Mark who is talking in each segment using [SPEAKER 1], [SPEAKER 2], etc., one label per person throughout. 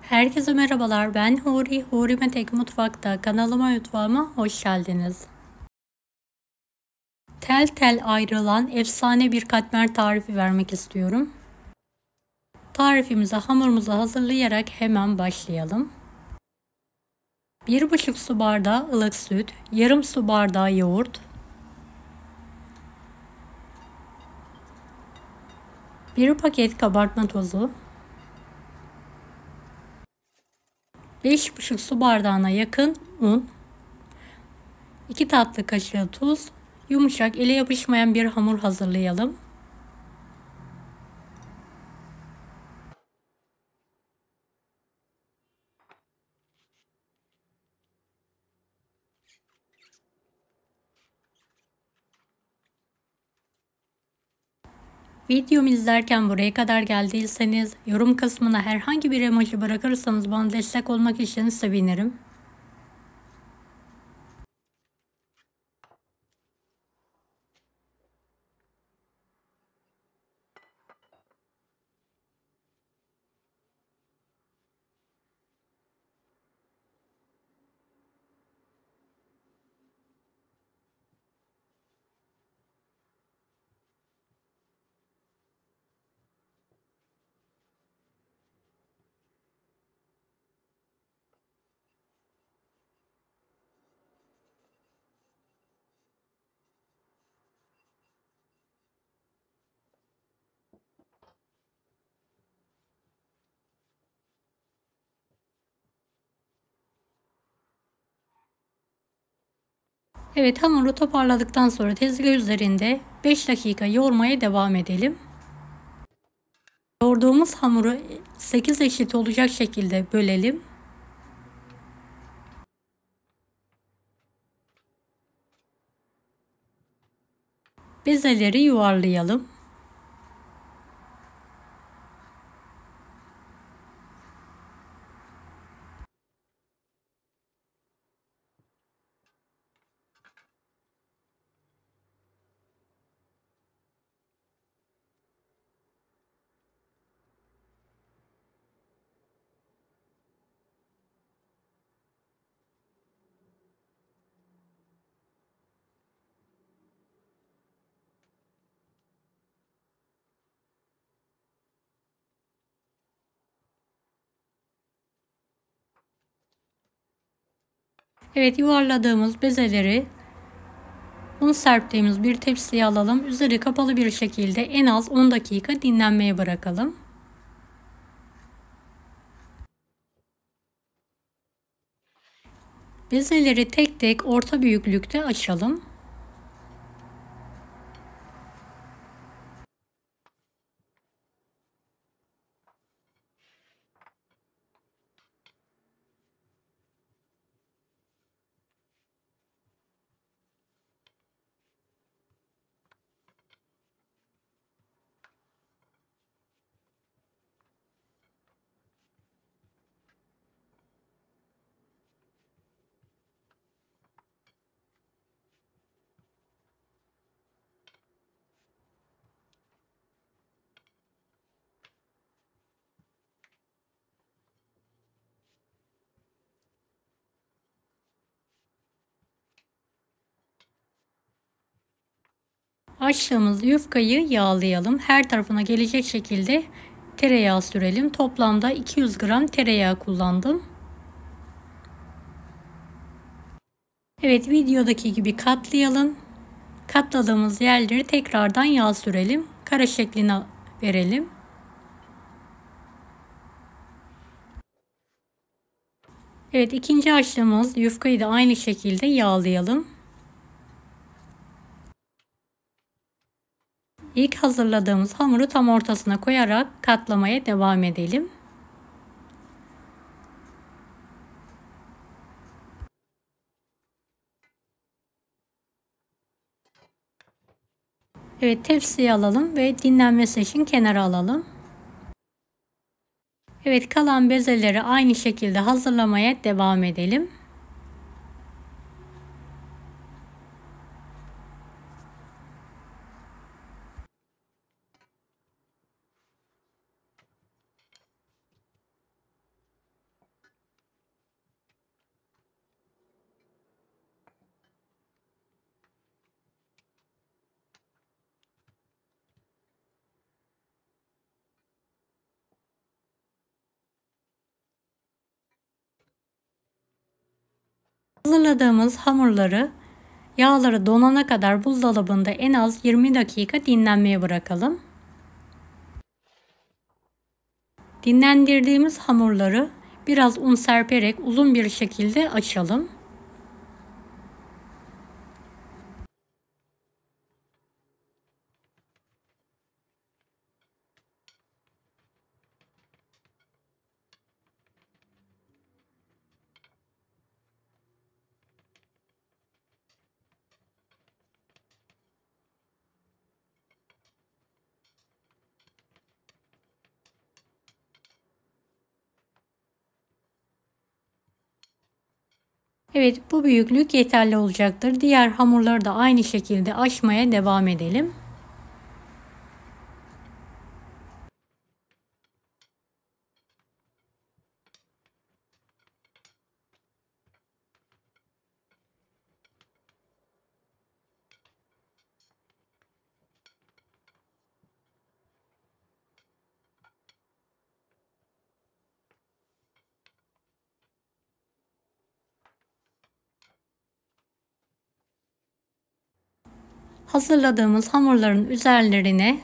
[SPEAKER 1] Herkese merhabalar. Ben Huri. Huri Metek Mutfak'ta mutfağıma hoş geldiniz. Tel tel ayrılan efsane bir katmer tarifi vermek istiyorum. Tarifimize hamurumuzu hazırlayarak hemen başlayalım. 1,5 su bardağı ılık süt, yarım su bardağı yoğurt, 1 paket kabartma tozu, 5,5 su bardağına yakın un, 2 tatlı kaşığı tuz, yumuşak ele yapışmayan bir hamur hazırlayalım. Videomu izlerken buraya kadar geldiyseniz yorum kısmına herhangi bir emoji bırakırsanız bana destek olmak için sevinirim. Evet, hamuru toparladıktan sonra tezgah üzerinde 5 dakika yoğurmaya devam edelim. Yoğurduğumuz hamuru 8 eşit olacak şekilde bölelim. Bezeleri yuvarlayalım. Evet, yuvarladığımız bezeleri un serptiğimiz bir tepsiye alalım. Üzeri kapalı bir şekilde en az 10 dakika dinlenmeye bırakalım. Bezeleri tek tek orta büyüklükte açalım. Açtığımız yufkayı yağlayalım. Her tarafına gelecek şekilde tereyağı sürelim. Toplamda 200 gram tereyağı kullandım. Evet, videodaki gibi katlayalım. Katladığımız yerleri tekrardan yağ sürelim. Kare şekline verelim. Evet, ikinci açtığımız yufkayı da aynı şekilde yağlayalım. İlk hazırladığımız hamuru tam ortasına koyarak katlamaya devam edelim. Evet, tepsiye alalım ve dinlenmesi için kenara alalım. Evet, kalan bezeleri aynı şekilde hazırlamaya devam edelim. Hazırladığımız hamurları yağları donana kadar buzdolabında en az 20 dakika dinlenmeye bırakalım. Dinlendirdiğimiz hamurları biraz un serperek uzun bir şekilde açalım. Evet, bu büyüklük yeterli olacaktır. Diğer hamurları da aynı şekilde açmaya devam edelim. Hazırladığımız hamurların üzerlerine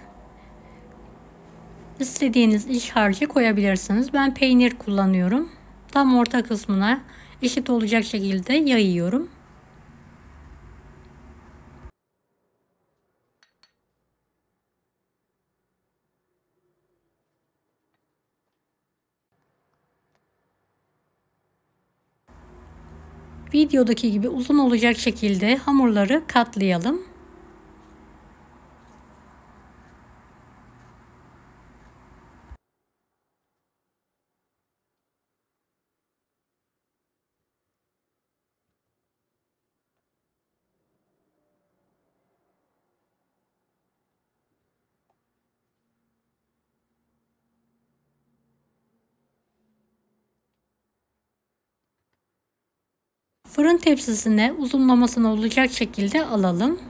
[SPEAKER 1] istediğiniz iç harcı koyabilirsiniz. Ben peynir kullanıyorum. Tam orta kısmına eşit olacak şekilde yayıyorum. Videodaki gibi uzun olacak şekilde hamurları katlayalım. Fırın tepsisine uzunlamasına olacak şekilde alalım.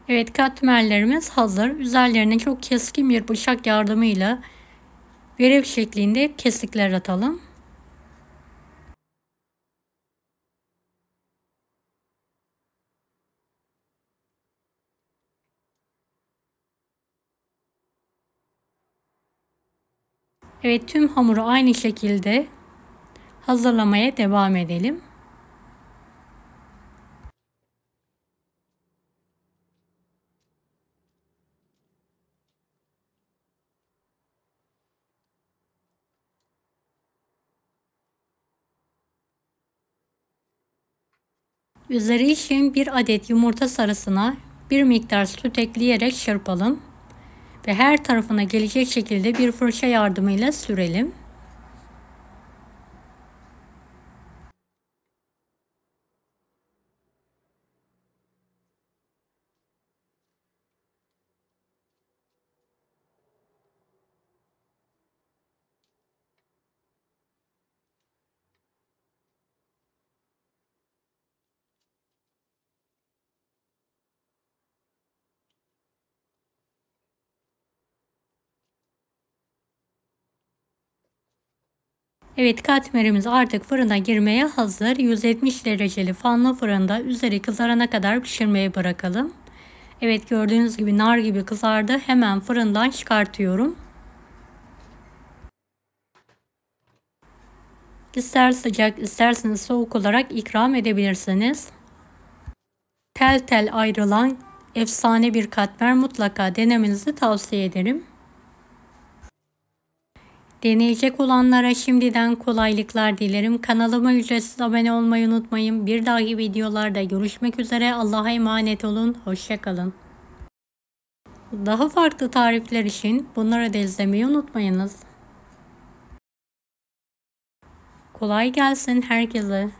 [SPEAKER 1] Evet, katmerlerimiz hazır. Üzerlerine çok keskin bir bıçak yardımıyla verev şeklinde kesikler atalım. Evet, tüm hamuru aynı şekilde hazırlamaya devam edelim. Üzeri için bir adet yumurta sarısına bir miktar süt ekleyerek çırpalım ve her tarafına gelecek şekilde bir fırça yardımıyla sürelim. Evet, katmerimiz artık fırına girmeye hazır. 170 dereceli fanlı fırında üzeri kızarana kadar pişirmeye bırakalım. Evet, gördüğünüz gibi nar gibi kızardı. Hemen fırından çıkartıyorum. İster sıcak isterseniz soğuk olarak ikram edebilirsiniz. Tel tel ayrılan efsane bir katmer, mutlaka denemenizi tavsiye ederim. Deneyecek olanlara şimdiden kolaylıklar dilerim. Kanalıma ücretsiz abone olmayı unutmayın. Bir dahaki videolarda görüşmek üzere. Allah'a emanet olun. Hoşça kalın. Daha farklı tarifler için bunları da izlemeyi unutmayınız. Kolay gelsin herkese.